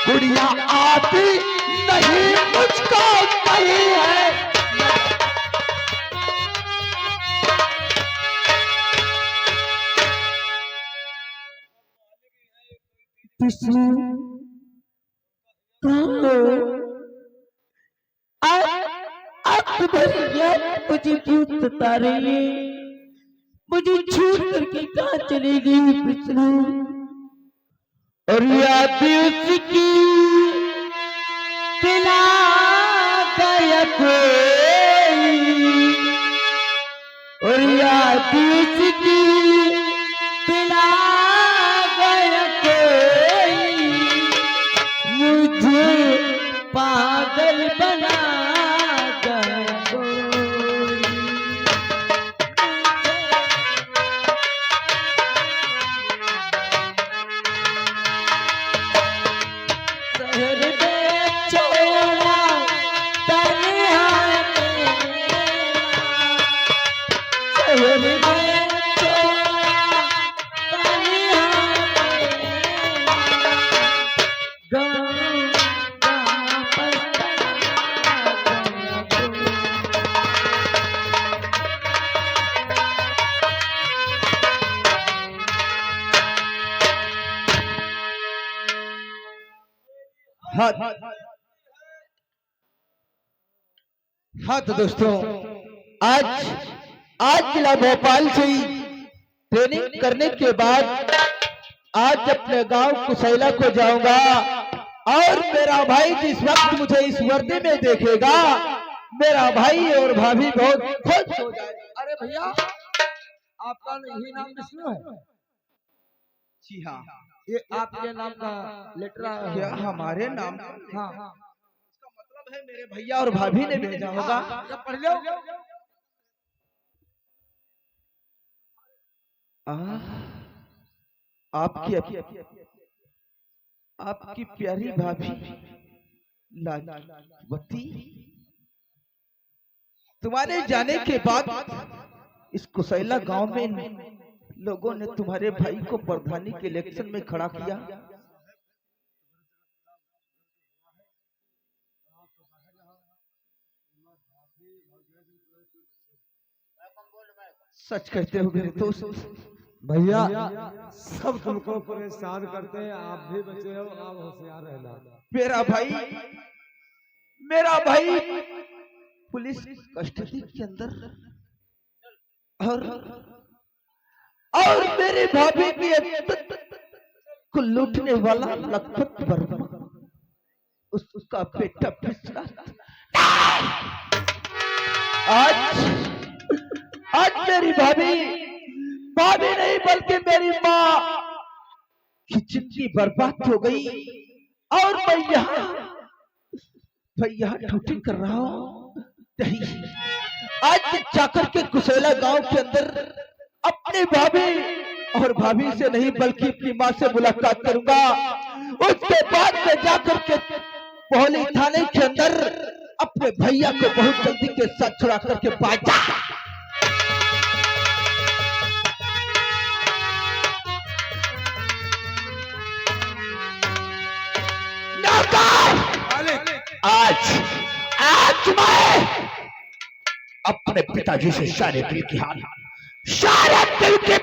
गुड़िया आती नहीं मुझको कहीं है। विष्णु भैया मुझे क्यों सता रही है? मुझे छोड़ करके कहाँ चली गई विष्णु? और याद उसकी पिला गया कोई, और याद उसकी पिला गया कोई, मुझे पागल बना गया कोई। शहर में छोड़ा तन्हा मेरा, शहर में छोड़ा तन्हा मेरा, गाँव वापस चला गया कोई। हाँ तो दोस्तों, आज आज जिला भोपाल से ही ट्रेनिंग करने के बाद आज अपने गांव कुसैला को जाऊंगा, और मेरा भाई जिस वक्त मुझे इस वर्दी में देखेगा, मेरा भाई और भाभी बहुत खुश हो जाए। अरे भैया, आपका यही नाम विष्णु है? जी हाँ। ये आपके नाम का लेटर आया है? क्या हमारे नाम? हाँ हाँ। इसका मतलब है मेरे भैया और भाभी ने भेजा होगा। जब पढ़ लो। आपकी प्यारी भाभी लाजवती, तुम्हारे जाने के बाद इस कुसैला गांव में लोगों ने तुम्हारे भाई को प्रधानी के इलेक्शन में खड़ा किया। सच कहते हो मेरे दोस्त? भैया, सब तुमको परेशान करते हैं, आप भी बचे हो, आप होशियार रहना। मेरा भाई पुलिस कस्टडी के अंदर, और मेरी भाभी की इज्जत को लूटने वाला लखपत वर्मा, उसका बेटा विश्वनाथ, आज मेरी भाभी नहीं बल्कि मेरी माँ की जिंदगी बर्बाद हो गई, और मैं यहाँ ड्यूटी कर रहा हूँ। आज जाकर के कुसैला गांव के अंदर अपनी भाभी और भाभी से नहीं बल्कि अपनी माँ से मुलाकात करूंगा। उसके बाद में जाकर के पोहली थाने के अंदर अपने भैया को बहुत जल्दी के साथ छुड़ा करके पास जा। आज मैं अपने पिताजी से सारे दिल की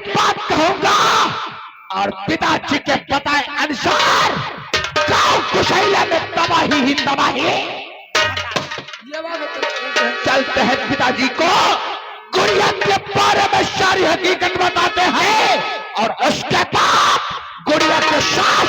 बात कहूंगा, और पिताजी के बताए अनुसार गांव कुसैला में तबाही ही तबाही। चलते हैं पिताजी को गुड़िया के बारे में सारी हकीकत बताते हैं, और उसके बाद गुड़िया के साथ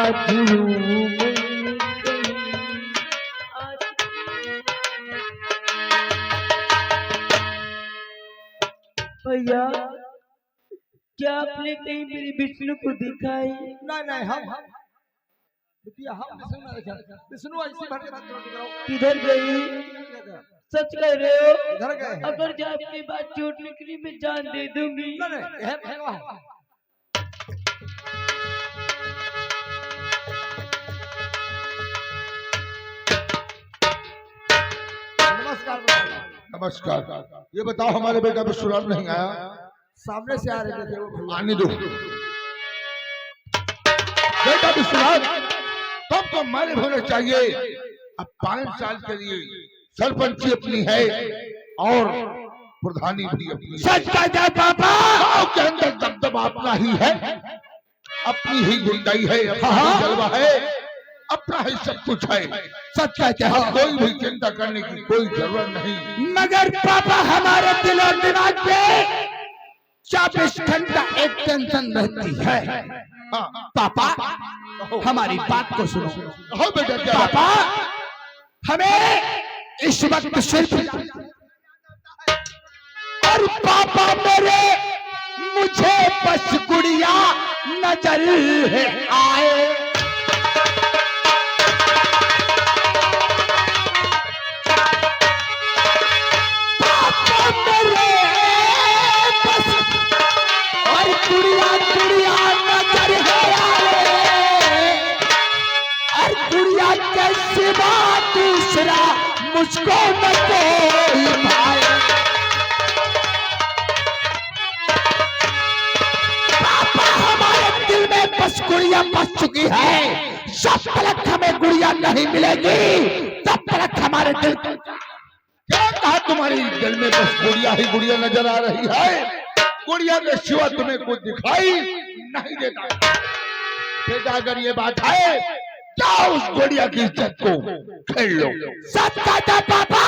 आज भैया क्या आपने कहीं मेरी विष्णु को देखा है? नहीं नहीं हम बिटिया हम विष्णु ऐसी भटके मत करो। किधर गई? सच कह रहे हो? इधर गए हैं। अगर जो आपकी बात झूठ निकली मैं जान दे दूंगी। नहीं नहीं है वहाँ। नमस्कार नमस्कार। ये बताओ हमारे बेटा विश्वनाथ नहीं आया? सामने से आ रहे थे वो। आने दो बेटा विश्वनाथ, तब तो हमारे होने चाहिए। अब 5 साल के लिए सरपंची अपनी है और प्रधानी भी अपनी। सच कहता पापा। गांव के अंदर दबदबा अपना ही है, अपनी ही गुंडाई है, अपना ही जलवा है, अपना ही सब कुछ है। सच कहते हो? कोई भी चिंता करने की कोई जरूरत नहीं। मगर पापा हमारे दिल और दिमाग पे 24 घंटा एक टेंशन रहती है। हाँ पापा हमारी बात को सुनो। हो बेटा क्या पापा हमें इस वक्त सिर्फ और पापा मेरे मुझे बस गुड़िया नजर है आए। पापा मेरे बस और गुड़िया गुड़िया नजर है आए। और गुड़िया के सिवा दूसरा मुझको न कोई भाई। पापा हमारे दिल में बस गुड़िया बस चुकी है। जब तक हमें गुड़िया नहीं मिलेगी तब तक हमारे दिल क्या कहा? तुम्हारी दिल में बस गुड़िया ही गुड़िया नजर आ रही है? गुड़िया के सिवा तुम्हें कुछ दिखाई नहीं देता। बेटा अगर ये बात है जाओ उस गुड़िया की इज्जत को खेल लो। सच कहता पापा।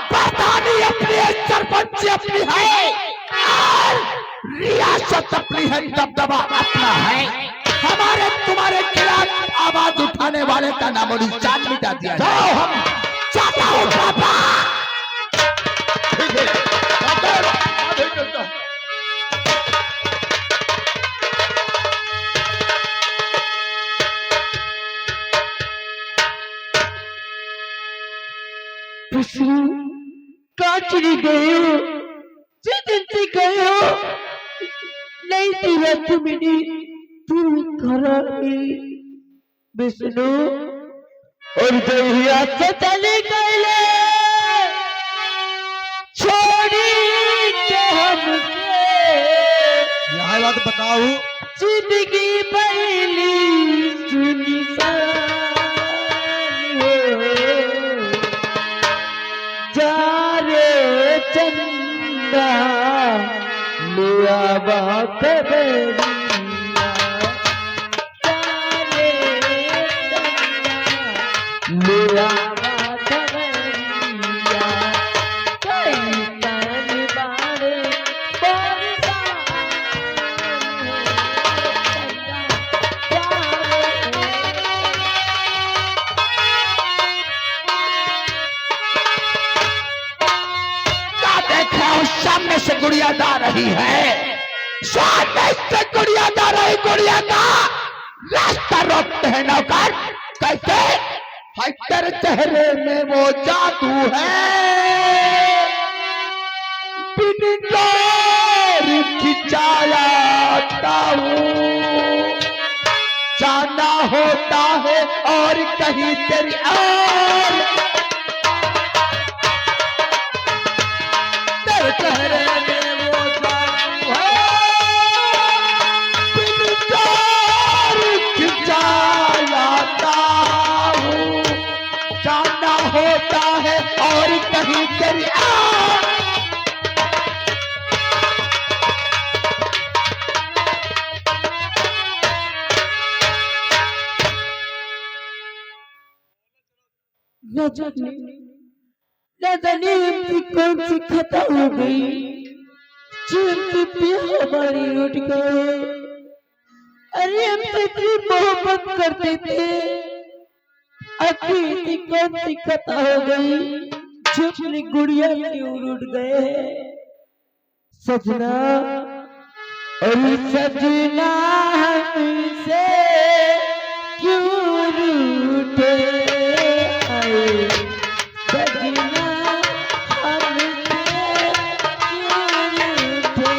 प्रधानी अपनी है, सरपंच अपनी है और रियासत अपनी है, दबदबा अपना है। हमारे तुम्हारे खिलाफ आवाज उठाने वाले का नामो निशान मिटा दिया। जाओ हम चाहता हूँ पापा। ठीक है आधे चलता। कहाँ चली गई हो? जिस से गए हो नहीं दिया तुमने तुम घर विष्णु और जहिया से चली गई छोड़ी के हमसे। यहाँ बात बताओ। जिंदगी पहली सुनसान हो जा रे चंदा लिया बात बेरिया। जा रे चंदा लिया बात बेरिया। कई तन बारे बरसात सामने से गुड़िया जा रही है। सामने से गुड़िया जा रही। गुड़िया का रास्ता रोकते हैं नौकर। कैसे? हाय तेरे चेहरे में वो जादू है बिन डोर खिंचाया जाना होता है और कहीं तेरी और चेहरे में वो जादू है बिन डोर खिंचाया जाना होता है और कहीं तेरी कौन सी खता हो गई। हमारी उठ गए अरे हमसे इतनी मोहब्बत करते थे, अकेली कौन सी खता हो गई जो अपनी गुड़िया क्यों रूठ गए सजना। अरे सजना हमसे क्यों रूठे आए सजना हमसे क्यों रूठे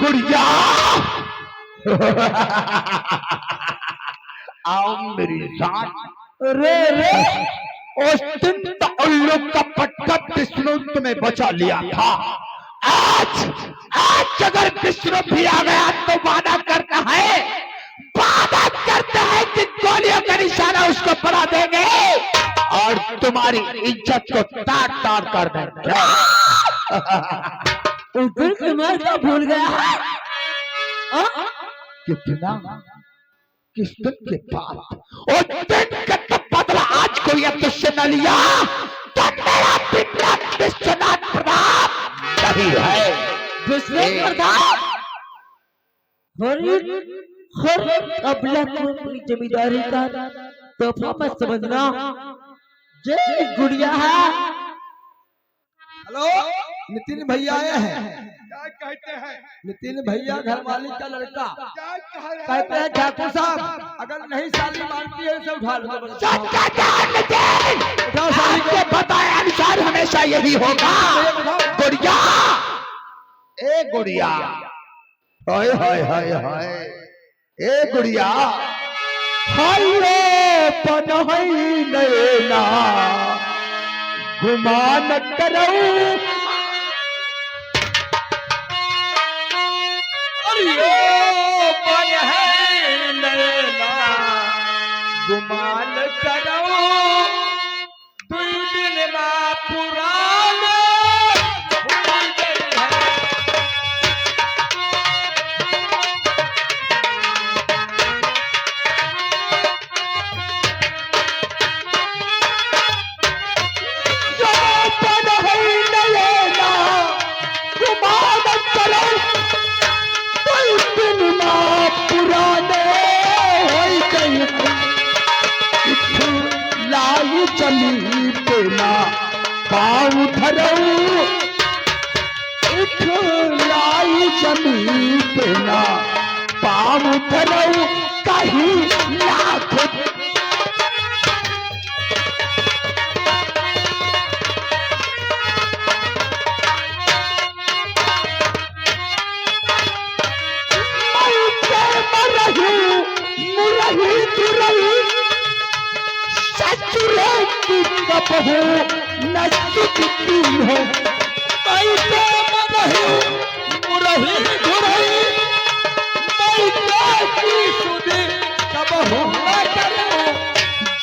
गुड़िया आओ मेरी साथ। रे रे उस दिन तो उल्लू का पटका विष्णु तुम्हें बचा लिया था। आज आज अगर विष्णु भी आ गया तो वादा करता है कि गोलियों का निशाना उसको पड़ा देंगे और तुम्हारी इज्जत को तार तार कर देंगे। उधर तुम्हारा क्या भूल गया है? कितना किस दिन के बाद और दिन का तो बदला आज को यह तुझसे न लिया तो मेरा पिता विश्वनाथ प्रताप नहीं है। विश्वनाथ प्रताप अबला को अपनी जमींदारी का तोहफा मत समझना। जय गुड़िया है। हेलो, नितिन भैया आए हैं। क्या कहते हैं? नितिन भैया घर मालिक का लड़का क्या कह रहे कहते हैं ठाकुर साहब अगर नहीं साली मानती है उसे उठा लो। उठाओ साली को। आपके बताए अनुसार हमेशा यही होगा। गुड़िया ए गुड़िया हाय हाय हाय हाय ए गुड़िया हाय पनहई नैना गुमान करो। गुमान करो दुई दिन में पुराने भूल गई है। चली तेना पाँव धरऊ लाई चली तेना पाँव धरऊ कहीं लाख बहू नचती है कैसे बहू मुरही धुरही कब हो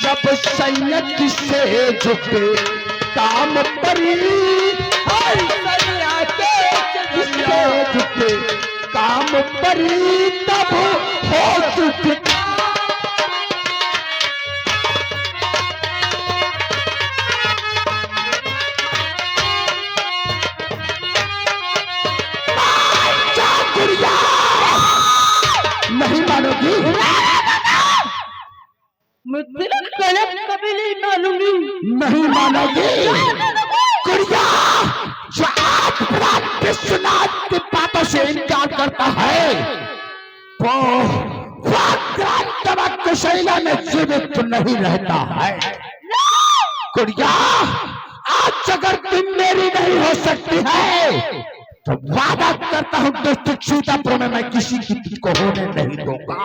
जब सैयद से झुके काम परी झुके काम परी तब हो चुके। नहीं मानोगी? मैं तेरा गलत कभी नहीं मानूंगी। नहीं मानोगी? गुड़िया जो आज प्राप्त विश्वनाथ की बातों से इनकार करता है वो कुशैला में जीवित नहीं रहता है। गुड़िया आज अगर तुम मेरी नहीं हो सकती है तो वादा करता हूं डिस्ट्रिक्ट सीतापुर में मैं किसी की को होने नहीं दूंगा।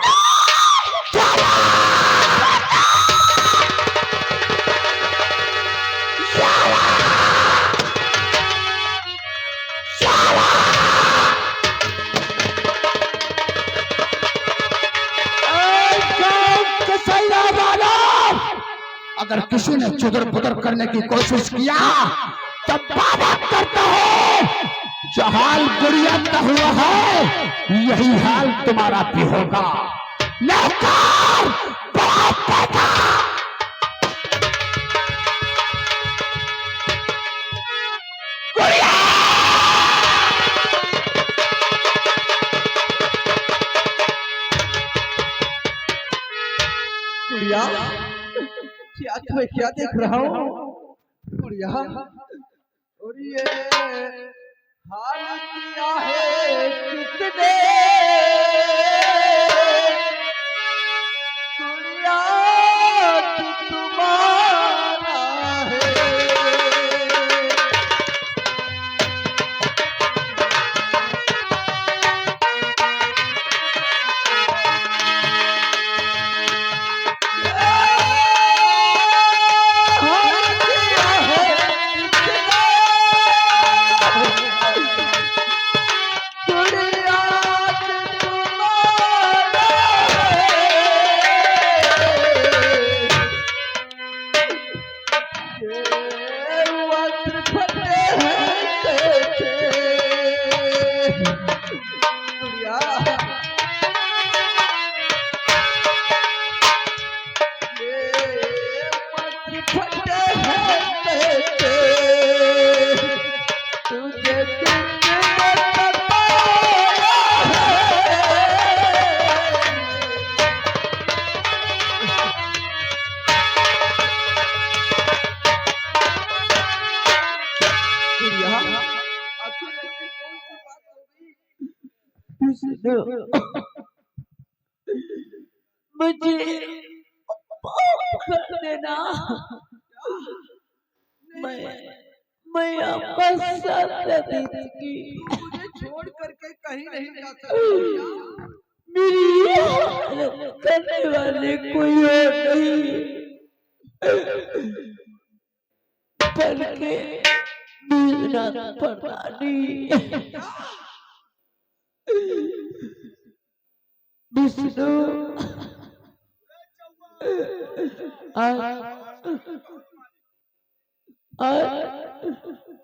अगर किसी ने चुदर पुदर करने की कोशिश किया तो बाबा करता हो जो हाल गुड़िया का हुआ है यही हाल तुम्हारा भी होगा। नौकर बाप बेटा गुड़िया, क्या मैं क्या देख रहा हूँ गुड़िया? और ये हाल किया है किसने गुड़िया कि तुम्हारा है। मुझे माफ कर देना। मैं आपका साथ देती थी। मुझे छोड़ करके कहीं नहीं जा सकती। मेरी हालत करने वाले कोई और नहीं बल्कि विश्वनाथ प्रधानी। विष्णु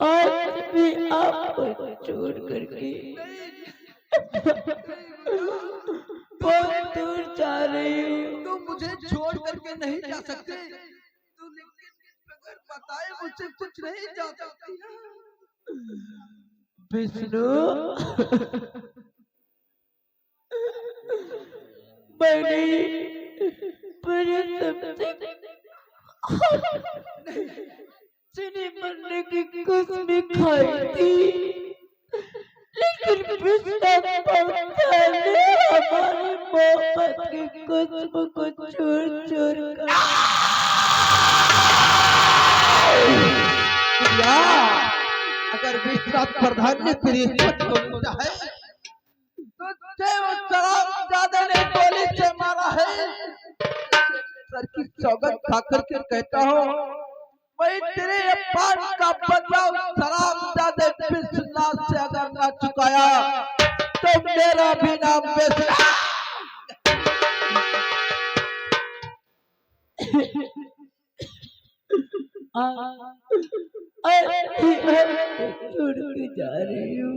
आज भी आपको छोड़ करके बहुत दूर जा रही हूँ। तुम मुझे छोड़ करके नहीं जा सकते। तू लेकिन बगैर बताए मुझसे कुछ नहीं जा सकती। विष्णु मैंने चने मरने की कसम खाई थी, लेकिन विश्वास पड़ता ने हमारी मोहब्बत की कसम को छोड़ कर अगर विश्वनाथ प्रधान ने तेरी इज्जत को लूटा है तो तुझे वो शराबजादे ने गोली से मारा है। सर की सौगंध खाकर के कहता हूँ मैं तेरे अपमान का बदला उस शराबजादे विश्वनाथ से अगर ना चुकाया तो मेरा भी नाम बेसरा। छोड़ के जा रही हूँ,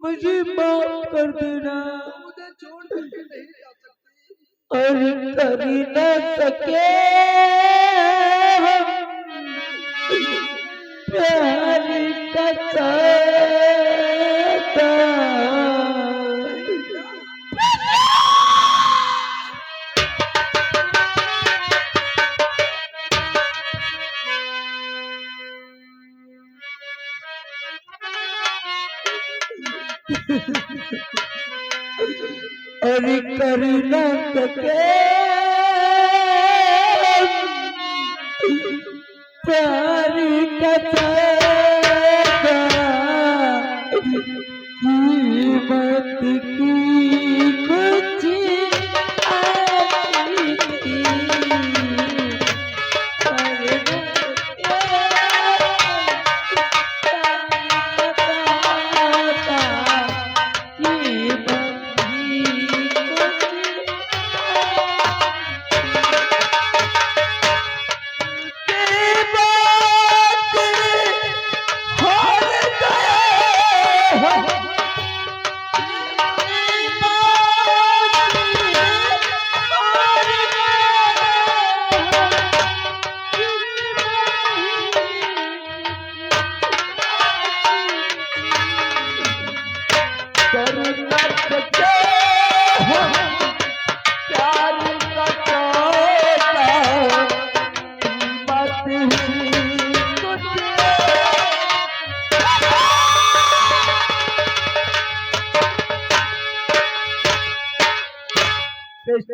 मुझे माफ कर देना। मुझे छोड़ करके नहीं जा सकती। और कर ही न सके प्यार का साथ। और कर न सके प्यार का साथ। कीमत की कुछ आई थी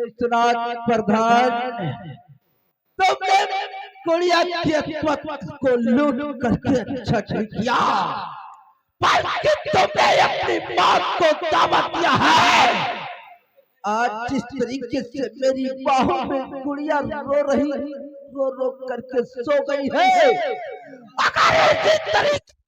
विश्वनाथ प्रधान, तुमने गुड़िया की अकमत को लूट करके अच्छा नहीं किया, बल्कि तुमने अपनी मौत को दावत दिया है। आज जिस तरीके से मेरी बाहों में गुड़िया रो करके सो गई है, अगर इसी तरीके